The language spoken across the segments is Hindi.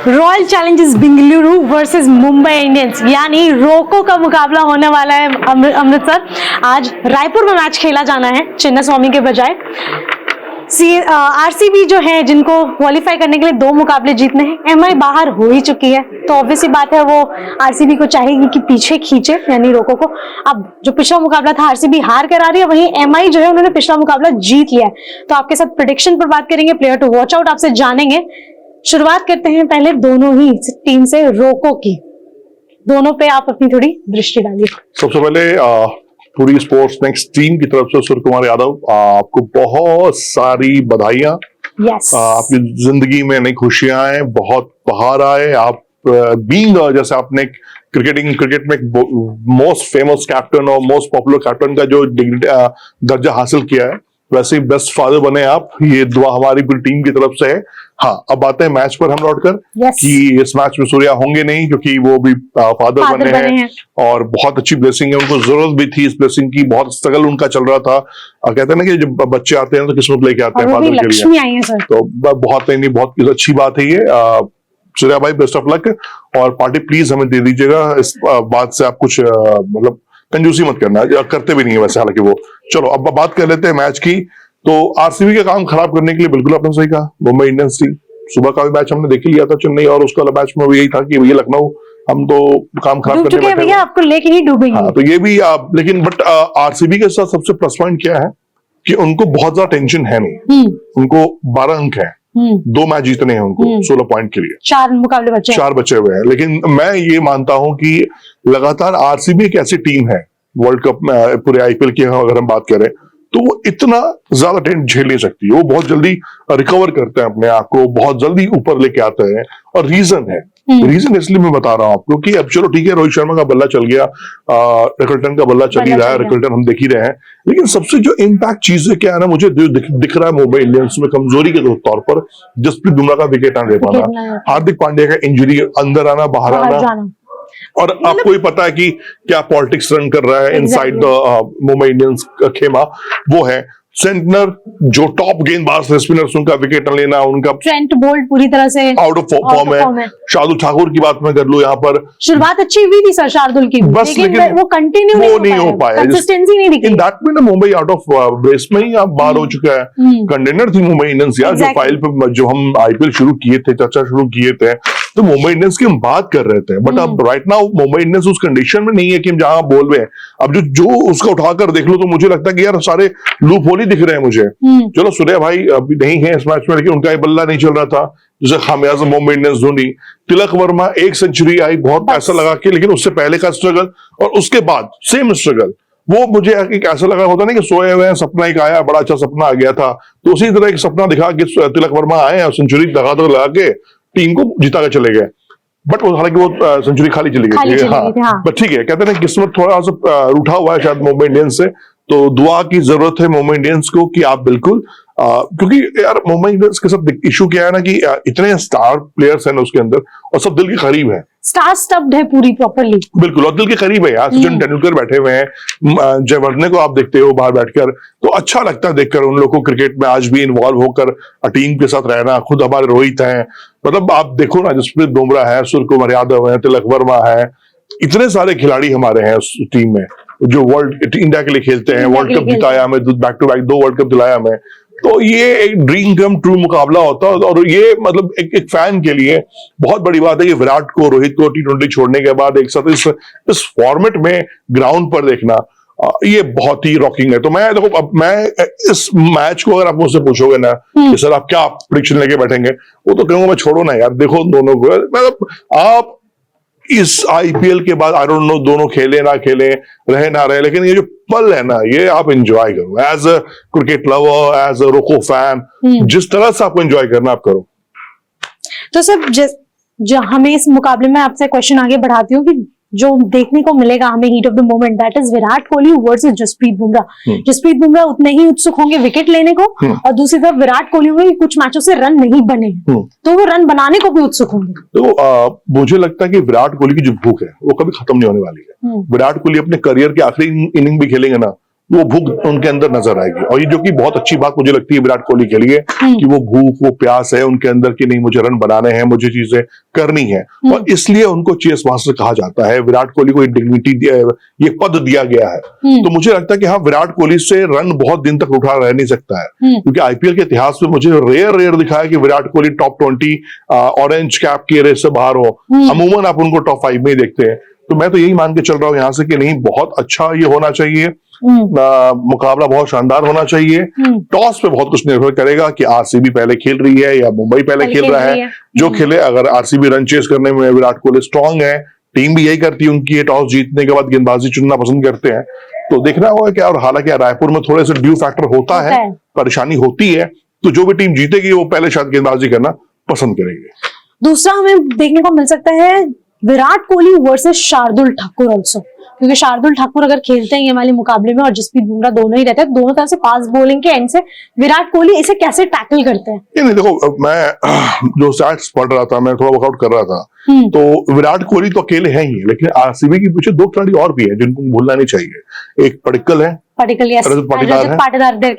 Royal Challengers Bengaluru versus Mumbai Indians यानी रोको का मुकाबला होने वाला है अमृतसर। आज रायपुर में मैच खेला जाना है चिन्ना स्वामी के बजाय। आरसीबी जो है जिनको क्वालिफाई करने के लिए 2 मुकाबले जीतने हैं, एमआई बाहर हो ही चुकी है, तो ऑब्वियसली बात है वो आरसीबी को चाहेगी कि पीछे खींचे यानी रोको को। अब जो पिछला मुकाबला था आरसीबी हार कर आ रही है, वहीं एमआई जो है उन्होंने पिछला मुकाबला जीत लिया है। तो आपके साथ प्रेडिक्शन पर बात करेंगे, प्लेयर टू वॉच आउट आपसे जानेंगे। शुरुआत करते हैं पहले दोनों ही टीम से, रोको की। दोनों पे आप अपनी थोड़ी दृष्टि डालिए। सबसे पहले पूरी स्पोर्ट्स नेक्स्ट टीम की तरफ से सूर्य कुमार यादव, आपको बहुत सारी बधाइयां। yes. आपकी जिंदगी में नई खुशियां आए, बहुत बाहर आए। आप बीइंग जैसे आपने क्रिकेट में मोस्ट फेमस कैप्टन और मोस्ट पॉपुलर कैप्टन का जो दर्जा हासिल किया है, वैसे ही बेस्ट फादर बने आप। ये दुआ हमारी पूरी टीम की तरफ से है। हाँ, अब आते हैं मैच पर हम लौटकर कि इस मैच में सूर्या होंगे नहीं क्योंकि वो भी फादर बने हैं और बहुत अच्छी ब्लेसिंग है, उनको जरूरत भी थी इस ब्लेसिंग की। बहुत स्ट्रगल उनका चल रहा था। कहते हैं ना कि जब बच्चे आते हैं तो किस्मत लेके आते हैं फादर के लिए, तो बहुत अच्छी बात है ये। सूर्या भाई बेस्ट ऑफ लक, और पार्टी प्लीज हमें दे दीजिएगा। इस बात से आप कुछ मतलब कंजूसी मत करना, करते भी नहीं है वैसे हालांकि वो। चलो अब बात कर लेते हैं मैच की। तो आरसीबी का काम खराब करने के लिए बिल्कुल आपने सही कहा, मुंबई इंडियंस टीम। सुबह का भी मैच हमने देख लिया था चेन्नई, और उसका मैच में भी यही था कि ये लखनऊ हम तो काम खराब करने बैठे हैं, आपको लेके ही डूबेंगे। हाँ, तो ये भी लेकिन बट आरसीबी के साथ सबसे प्लस पॉइंट क्या है कि उनको बहुत ज्यादा टेंशन है नहीं। उनको 12 अंक है, 2 मैच जीतने हैं उनको 16 पॉइंट के लिए, 4 मुकाबले बचे, 4 बचे हुए हैं। लेकिन मैं ये मानता हूं कि लगातार आरसीबी एक ऐसी टीम है वर्ल्ड कप में, पूरे आईपीएल की अगर हम बात करें, तो वो इतना ज्यादा टेंट झेल नहीं सकती। वो बहुत जल्दी रिकवर करते हैं अपने आप को, बहुत जल्दी ऊपर लेके आते हैं। और रीजन है, रीजन इसलिए मैं बता रहा हूं आपको कि अब चलो ठीक है, रोहित शर्मा का बल्ला चल गया, रिकल्टन का बल्ला चल ही रहा है, रिकल्टन हम देख ही रहे हैं। लेकिन सबसे जो इम्पैक्ट चीज है क्या है ना, मुझे दिख रहा है मुंबई इंडियंस में कमजोरी के तौर पर जसप्रीत बुमराह का विकेट ना दे पाना, हार्दिक पांड्या का इंजरी, अंदर आना बाहर आना, और आपको ही पता है कि क्या पॉलिटिक्स रन कर रहा है इनसाइड द मुंबई इंडियंस का खेमा। वो है सेंटनर, जो टॉप गेंदबाज स्पिनर्स, उनका विकेट न लेना, उनका ट्रेंट बोल्ट पूरी तरह से आउट ऑफ फॉर्म है। शार्दुल ठाकुर की बात मैं कर लूं, यहाँ पर शुरुआत अच्छी हुई थी सर शार्दुल की, बस लेकिन वो कंटिन्यू नहीं हो पाया, कंसिस्टेंसी नहीं दिखी। In that mean Mumbai out of race में ही आप बाहर हो चुका है। कंटेंडर थी मुंबई इंडियंस यार, जो फाइल पे जो हम आईपीएल शुरू किए थे, चर्चा शुरू किए थे, तो मुंबई इंडियंस की हम बात कर रहे थे। बट अब राइट नाउ मुंबई इंडियंस उस कंडीशन में नहीं है कि हम जहां बोल रहे हैं। अब जो उसका उठाकर देख लो तो मुझे लगता है कि यार सारे लूप होल ही दिख रहे हैं मुझे। चलो सूर्या भाई अभी नहीं है इस मैच में, लेकिन उनका बल्ला नहीं चल रहा था, जैसे खामियाजा मुंबई इंडियंस धोनी। तिलक वर्मा 1 सेंचुरी आई बहुत पैसा लगा के, लेकिन उससे पहले का स्ट्रगल और उसके बाद सेम स्ट्रगल, वो मुझे ऐसा लगा होता नहीं कि सोए हुए हैं, सपना एक आया, बड़ा अच्छा सपना आ गया था, तो उसी तरह एक सपना दिखा के तिलक वर्मा आए और सेंचुरी लगा के टीम को जिता के चले गए। बट हालांकि वो सेंचुरी खाली चली गई थी। हाँ, बट ठीक है, कहते हैं किस्मत थोड़ा सा रूठा हुआ है शायद मुंबई इंडियंस से, तो दुआ की जरूरत है मुंबई इंडियंस को कि आप बिल्कुल क्योंकि यार मुंबई इंडियंस के साथ इशू क्या है ना कि इतने स्टार प्लेयर्स हैं उसके अंदर, और सब दिल के करीब है, स्टार स्टफ्ड है पूरी प्रॉपर्ली, बिल्कुल, और दिल के करीब है यार। सचिन तेंदुलकर बैठे हुए हैं, जयवर्धने को आप देखते हो बाहर बैठकर, तो अच्छा लगता है देखकर उन लोगों को क्रिकेट में आज भी इन्वॉल्व होकर टीम के साथ रहना। खुद हमारे रोहित हैं, मतलब आप देखो ना, जसप्रीत बुमराह है, सूर्य कुमार यादव है, तिलक वर्मा है, इतने सारे खिलाड़ी हमारे हैं उस टीम में जो वर्ल्ड इंडिया के लिए खेलते हैं। वर्ल्ड कप जिताया हमें, back to back 2 world cup दिलाया हमें, तो ये एक ड्रीम कम ट्रू मुकाबला होता है। और ये मतलब एक फैन के लिए बहुत बड़ी बात है कि विराट को, रोहित को T20 छोड़ने के बाद एक साथ इस फॉर्मेट में ग्राउंड पर देखना, ये बहुत ही रॉकिंग है। तो मैं देखो, अब मैं इस मैच को अगर आप मुझसे पूछोगे ना कि सर आप क्या प्रेडिक्शन लेके बैठेंगे, वो तो कहूंगा मैं छोड़ो ना यार, देखो दोनों को, मतलब आप इस आईपीएल के बाद आई डोंट नो दोनों खेले ना खेले, रहे ना रहे, लेकिन ये जो पल है ना, ये आप एंजॉय करो as a cricket lover, as a Roko fan, जिस तरह से आपको एंजॉय करना आप करो। तो सर जो हमें इस मुकाबले में आपसे क्वेश्चन आगे बढ़ाती हूँ कि जो देखने को मिलेगा हमें heat of the moment, that is Virat Kohli versus Jasprit Bumrah. Jasprit Bumrah उतने ही उत्सुक होंगे विकेट लेने को, और दूसरी तरफ विराट कोहली होंगे कुछ मैचों से रन नहीं बने, तो वो रन बनाने को भी उत्सुक होंगे। तो मुझे लगता है कि विराट कोहली की जो भूख है वो कभी खत्म नहीं होने वाली है। विराट कोहली अपने करियर के आखिरी इनिंग भी खेलेंगे ना, वो भूख उनके अंदर नजर आएगी। और ये जो कि बहुत अच्छी बात मुझे लगती है विराट कोहली के लिए कि वो भूख, वो प्यास है उनके अंदर कि नहीं मुझे रन बनाने हैं, मुझे चीजें करनी है, और इसलिए उनको चेस मास्टर कहा जाता है। विराट कोहली को एक डिग्निटी, ये पद दिया गया है। तो मुझे लगता है कि हाँ, विराट कोहली से रन बहुत दिन तक उठा रह नहीं सकता है, क्योंकि आईपीएल के इतिहास में मुझे रेयर दिखा है कि Virat Kohli top 20 orange cap के रेस से बाहर हो। अमूमन आप उनको टॉप 5 में ही देखते हैं। तो मैं तो यही मान के चल रहा हूँ यहाँ से कि नहीं, बहुत अच्छा ये होना चाहिए, मुकाबला बहुत शानदार होना चाहिए। टॉस पे बहुत कुछ निर्भर करेगा कि आरसीबी पहले खेल रही है या मुंबई पहले खेल रहा है। जो खेले, अगर आरसीबी रन चेस करने में विराट कोहली स्ट्रांग है, टीम भी यही करती है उनकी, टॉस जीतने के बाद गेंदबाजी चुनना पसंद करते हैं, तो देखना होगा क्या। और हालांकि रायपुर में थोड़े से ड्यू फैक्टर होता है, परेशानी होती है, तो जो भी टीम जीतेगी वो पहले शायद गेंदबाजी करना पसंद करेगी। दूसरा हमें देखने को मिल सकता है विराट कोहली वर्सेस शार्दुल ठाकुर ऑल्सो, क्योंकि शार्दुल ठाकुर अगर खेलते हैं ये वाले मुकाबले में और जसप्रीत बुमराह दोनों ही रहते हैं, दोनों तरफ से फास्ट बॉलिंग के एंड से विराट कोहली इसे कैसे टैकल करते हैं? नहीं देखो, मैं जो स्टैट्स पढ़ रहा था, मैं थोड़ा वर्कआउट कर रहा था, तो विराट कोहली तो अकेले हैं ही, लेकिन आरसीबी के पीछे 2 खिलाड़ी और भी हैं जिनको भूलना नहीं चाहिए। एक पडिक्कल है, रजत पाटीदार है,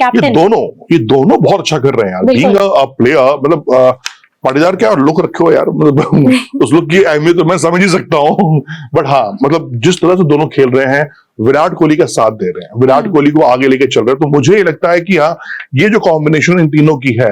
ये दोनों बहुत अच्छा कर रहे हैं यार। बीइंग अ प्लेयर, मतलब पाटीदार क्या लुक रखे हो यार, मतलब उस लुक की अहमियत तो मैं समझ ही सकता हूँ, बट हाँ, मतलब जिस तरह से दोनों खेल रहे हैं, विराट कोहली का साथ दे रहे हैं, विराट कोहली को आगे लेके चल रहे हैं, तो मुझे लगता है कि हाँ, ये जो कॉम्बिनेशन इन तीनों की है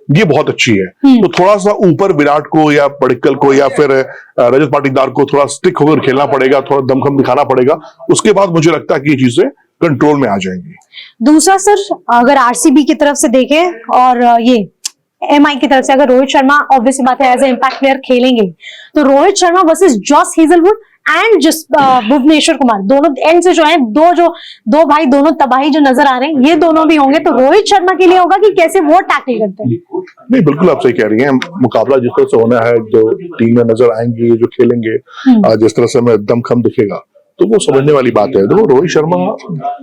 ये बहुत अच्छी है। तो थोड़ा सा ऊपर विराट को या पडिक्कल को या फिर रजत पाटीदार को थोड़ा स्टिक होकर खेलना पड़ेगा, थोड़ा दमखम दिखाना पड़ेगा, उसके बाद मुझे लगता है कि ये चीजें कंट्रोल में आ जाएंगी। दूसरा सर, अगर आरसीबी की तरफ से देखें और ये एमआई की तरफ से, अगर रोहित शर्मा ऑब्वियसली बात है एज ए इंपैक्ट प्लेयर खेलेंगे, तो Rohit Sharma versus Josh Hazlewood and Bhuvneshwar Kumar, दोनों एंड से जो है दो भाई, दोनों तबाही जो नजर आ रहे हैं, ये दोनों भी होंगे, तो रोहित शर्मा के लिए होगा कि कैसे वो टैकल करते हैं। नहीं, बिल्कुल आप सही कह रही हैं। मुकाबला जिस तरह से होना है, जो टीमें नजर आएंगी, जो खेलेंगे, जिस तरह से हमें दमखम दिखेगा, तो वो समझने वाली बात है। देखो, रोहित शर्मा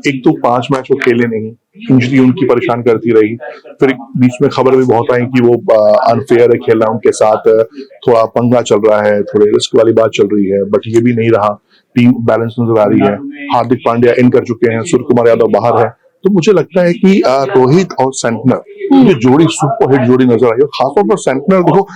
एक तो 5 मैच वो खेले नहीं, इंजरी उनकी परेशान करती रही, फिर बीच में खबर भी बहुत आई कि वो अनफेयर है खेलना उनके साथ, थोड़ा पंगा चल रहा है, थोड़े रिस्क वाली बात चल रही है, बट ये भी नहीं रहा, टीम बैलेंस नजर आ रही है। हार्दिक पांड्या इन कर चुके हैं, सूर्य कुमार यादव बाहर है, तो मुझे लगता है कि रोहित और सेंटनर ये जोड़ी सुपर हिट जोड़ी नजर आई है। खासतौर पर सेंटनर देखो,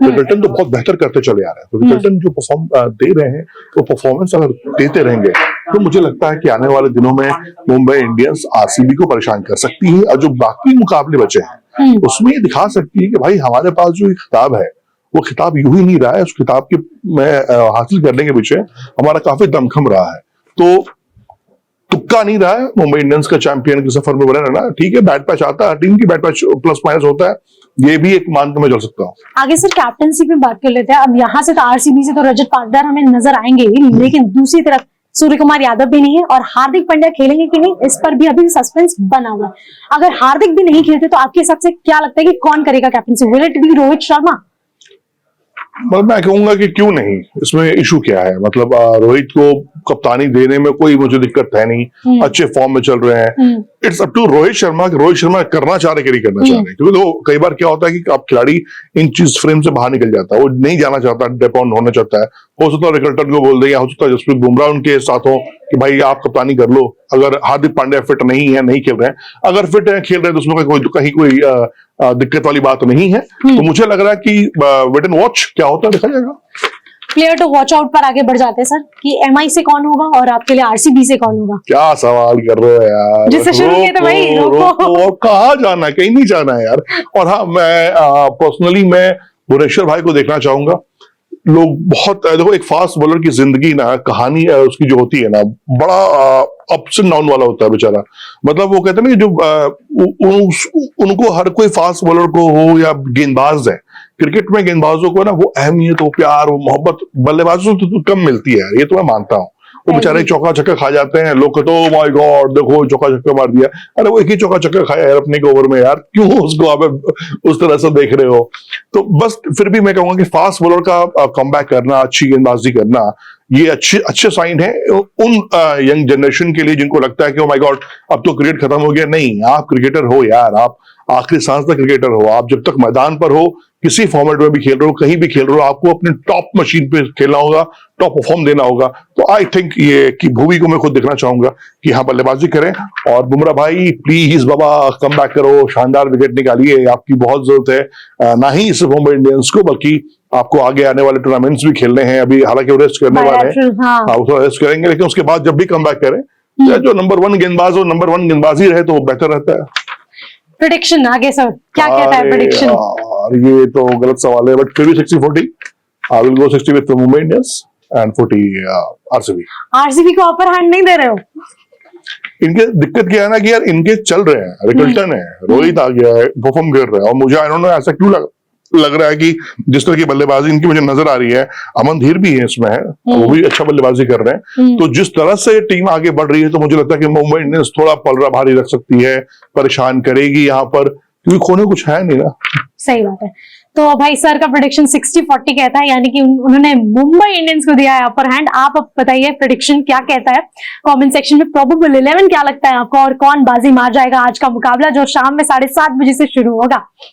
रिकल्टन तो बहुत बेहतर करते चले आ रहे हैं, तो रिकल्टन जो परफॉर्म दे रहे हैं, वो परफॉर्मेंस अगर देते रहेंगे तो मुझे लगता है कि आने वाले दिनों में मुंबई इंडियंस आरसीबी को परेशान कर सकती है, और जो बाकी मुकाबले बचे हैं उसमें ये दिखा सकती है कि भाई हमारे पास जो खिताब है, वो खिताब यूं ही नहीं रहा है, उस खिताब के हासिल करने के पीछे हमारा काफी दमखम रहा है। तो तुक्का नहीं रहा है मुंबई इंडियंस का चैंपियन के सफर में बना रहना। ठीक है, बैट पैच आता है, टीम की बैट पैच प्लस माइनस होता है, ये भी एक मान के मैं चल सकता हूँ। आगे सर कैप्टनसी पे बात कर लेते हैं। अब यहाँ से तो आरसीबी से तो रजत पाटीदार हमें नजर आएंगे, लेकिन दूसरी तरफ सूर्य कुमार यादव भी नहीं है, और हार्दिक पांड्या खेलेंगे कि नहीं, इस पर भी अभी सस्पेंस बना हुआ है। अगर हार्दिक भी नहीं खेलते तो आपके हिसाब से क्या लगता है कि कौन करेगा captaincy? Will it be Rohit Sharma? मतलब मैं कहूंगा कि क्यों नहीं, इसमें इशू क्या है? मतलब रोहित को कप्तानी देने में कोई मुझे दिक्कत है नहीं, अच्छे फॉर्म में चल रहे हैं। It's up to Rohit Sharma कि रोहित शर्मा करना चाह रहे कि नहीं करना चाह रहे, क्योंकि कई बार क्या होता है कि आप खिलाड़ी इन चीज फ्रेम से बाहर निकल जाता है, वो नहीं जाना चाहता, डेपॉन होना चाहता है। हो सकता है रिकल्टन को बोल दे, या हो सकता है जसप्रीत बुमराह उनके साथ हो कि भाई आप कप्तानी कर लो। अगर हार्दिक पांड्या फिट नहीं है, नहीं खेल रहे हैं, अगर फिट है, खेल रहे हैं, तो उसमें कहीं कोई दिक्कत वाली बात नहीं है। तो मुझे लग रहा है कि वेट एंड वॉच क्या होता है, देखा जाएगा। प्लेयर टू वॉच आउट पर आगे बढ़ जाते हैं सर, कि एमआई से कौन होगा और आपके लिए आरसीबी से कौन होगा? क्या सवाल कर रहे हो यार, जिससे शुरू किया था भाई, रोको, कहाँ जाना है, कहीं नहीं जाना है यार। और हाँ, मैं पर्सनली मैं भुवनेश्वर भाई को देखना चाहूंगा। लोग बहुत देखो, एक फास्ट बॉलर की जिंदगी ना, कहानी उसकी जो होती है ना, बड़ा अप्स एंड डाउन वाला होता है बेचारा। मतलब वो कहते हैं ना कि जो उनको हर कोई फास्ट बॉलर को हो या गेंदबाज है, क्रिकेट में गेंदबाजों को ना वो अहमियत, वो प्यार, वो मोहब्बत बल्लेबाजों से तो कम मिलती है यार, ये तो मैं मानता हूँ। वो बेचारे चौका छक्का खा जाते हैं, लोग कहते हैं माय गॉड देखो चौका छक्का मार दिया। अरे वो एक ही चौका छक्का खाया यार अपने के ओवर में यार, क्यों उसको आप उस तरह से देख रहे हो? तो बस फिर भी मैं कहूंगा कि फास्ट बॉलर का कमबैक करना, अच्छी गेंदबाजी करना, ये अच्छे साइन है उन यंग जनरेशन के लिए जिनको लगता है कि ओ माय गॉड अब तो क्रिकेट खत्म हो गया। नहीं, आप क्रिकेटर हो यार, आप आखिरी सांस तक क्रिकेटर हो। आप जब तक मैदान पर हो, किसी फॉर्मेट में भी खेल रहे हो, कहीं भी खेल रहे हो, आपको अपने टॉप मशीन पे खेलना होगा, टॉप परफॉर्म देना होगा। तो आई थिंक ये कि भुवी को मैं खुद देखना चाहूंगा कि हाँ बल्लेबाजी करें। और बुमराह भाई प्लीज बाबा कम बैक करो, शानदार विकेट निकालिए, आपकी बहुत जरूरत है, ना ही सिर्फ मुंबई इंडियंस को बल्कि आपको आगे आने वाले टूर्नामेंट्स भी खेलने हैं। अभी हालांकि वो रेस्ट करने वाले हैं, हाँ हाँ वो रेस्ट करेंगे, लेकिन उसके बाद जब भी कम बैक करें जो नंबर 1 गेंदबाज हो, नंबर 1 गेंदबाजी रहे तो वो बेहतर रहता है। प्रेडिक्शन आगे सर क्या कहता है अरे प्रेडिक्शन? यार, ये तो गलत सवाल है, बट फिर भी 60-40 I will go 60 with Mumbai Indians and 40 RCB. RCB को अपर हैंड नहीं दे रहे हो? इनके दिक्कत क्या है ना कि यार इनके चल रहे हैं, रिकल्टन है, रोहित आ गया है, परफॉर्म कर रहे हैं, और मुझे आई डोंट नो ऐसा क्यों लग रहा है कि जिस तरह की बल्लेबाजी इनकी मुझे नजर आ रही है, अमन धीर भी है इसमें, है वो भी अच्छा बल्लेबाजी कर रहे हैं, तो जिस तरह से टीम आगे बढ़ रही है तो मुझे लगता है कि मुंबई इंडियंस थोड़ा पलड़ा भारी रख सकती है, परेशान करेगी यहाँ पर, क्योंकि खोने कुछ है नहीं ना। सही बात है। तो भाई सर का प्रेडिक्शन 60-40 कहता है, यानी कि उन्होंने मुंबई इंडियंस को दिया है अपर हैंड। आप अब बताइए प्रेडिक्शन क्या कहता है कमेंट सेक्शन में। प्रोबेबल 11 क्या लगता है आपको, और कौन बाजी मार जाएगा आज का मुकाबला जो शाम में 7:30 बजे से शुरू होगा?